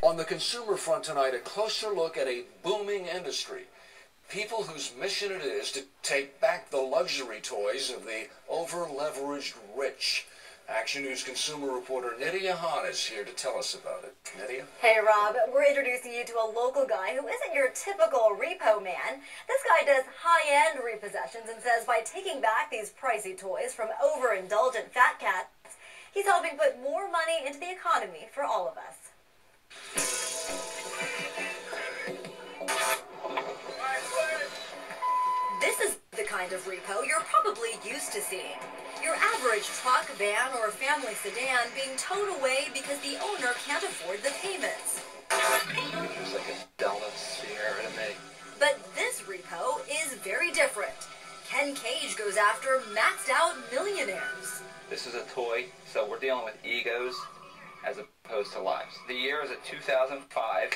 On the consumer front tonight, a closer look at a booming industry. People whose mission it is to take back the luxury toys of the over-leveraged rich. Action News consumer reporter Nydia Hahn is here to tell us about it. Nydia? Hey Rob, we're introducing you to a local guy who isn't your typical repo man. This guy does high-end repossessions and says by taking back these pricey toys from overindulgent fat cats, he's helping put more money into the economy for all of us. This is the kind of repo you're probably used to seeing. Your average truck, van, or family sedan being towed away because the owner can't afford the payments. There's like a Delta Sierra to me. But this repo is very different. Ken Cage goes after maxed out millionaires. This is a toy, so we're dealing with egos as opposed to lives. The year is 2005.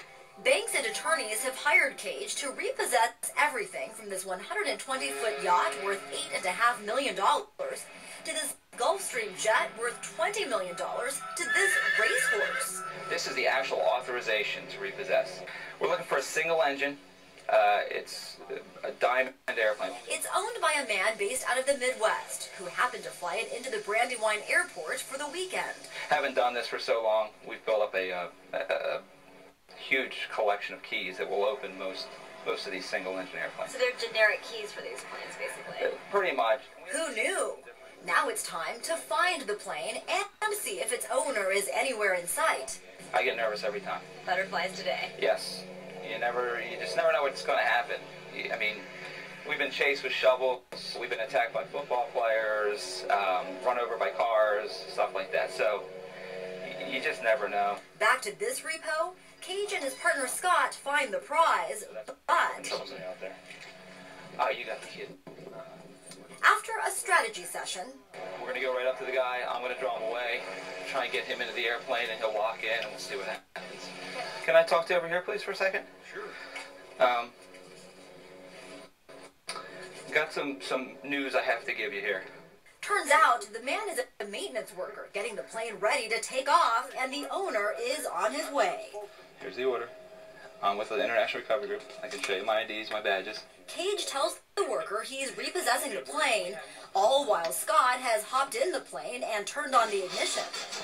Banks and attorneys have hired Cage to repossess everything from this 120-foot yacht worth $8.5 million to this Gulfstream jet worth $20 million to this racehorse. This is the actual authorization to repossess. We're looking for a single engine. It's a diamond airplane. It's owned by a man based out of the Midwest who happened to fly it into the Brandywine Airport for the weekend. Haven't done this for so long. We've built up a huge collection of keys that will open most of these single-engine airplanes. So they're generic keys for these planes, basically. Pretty much. Who knew? Now it's time to find the plane and see if its owner is anywhere in sight. I get nervous every time. Butterflies today. Yes. You just never know what's going to happen. I mean, we've been chased with shovels. We've been attacked by football players, run over by cars, stuff like that. So you just never know. Back to this repo, Cage and his partner Scott find the prize, but out there. Oh, you got the kid. After a strategy session, we're going to go right up to the guy. I'm going to draw him away, try and get him into the airplane, and he'll walk in, and we'll see what happens. Can I talk to you over here, please, for a second? Sure. Got some news I have to give you here. Turns out the man is a maintenance worker getting the plane ready to take off, and the owner is on his way. Here's the order. I'm with the International Recovery Group. I can show you my IDs, my badges. Cage tells the worker he's repossessing the plane, all while Scott has hopped in the plane and turned on the ignition.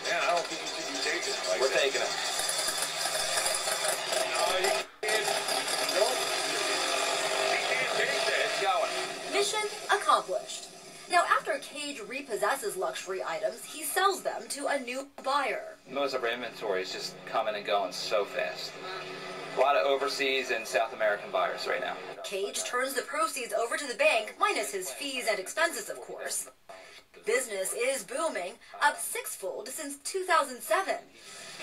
Man, I don't think you should be taking it like We're that. taking it. No, you can't. Nope. You can't take that. It's going. Mission accomplished. Now, after Cage repossesses luxury items, he sells them to a new buyer. Most of our inventory is just coming and going so fast. A lot of overseas and South American buyers right now. Cage turns the proceeds over to the bank, minus his fees and expenses, of course. Business is booming, up sixfold since 2007.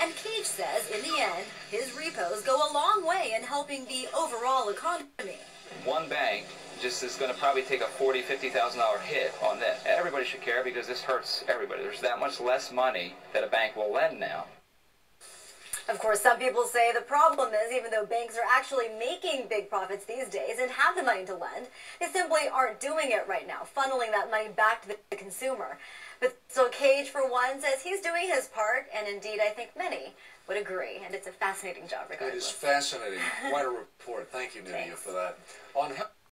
And Cage says, in the end, his repos go a long way in helping the overall economy. One bank just is going to probably take a $40,000, $50,000 hit on that. Everybody should care because this hurts everybody. There's that much less money that a bank will lend now. Of course, some people say the problem is even though banks are actually making big profits these days and have the money to lend, they simply aren't doing it right now, funneling that money back to the consumer. But so Cage, for one, says he's doing his part, and indeed I think many would agree, and it's a fascinating job regardless. It is fascinating. Quite a report. Thank you, Nydia, for that. On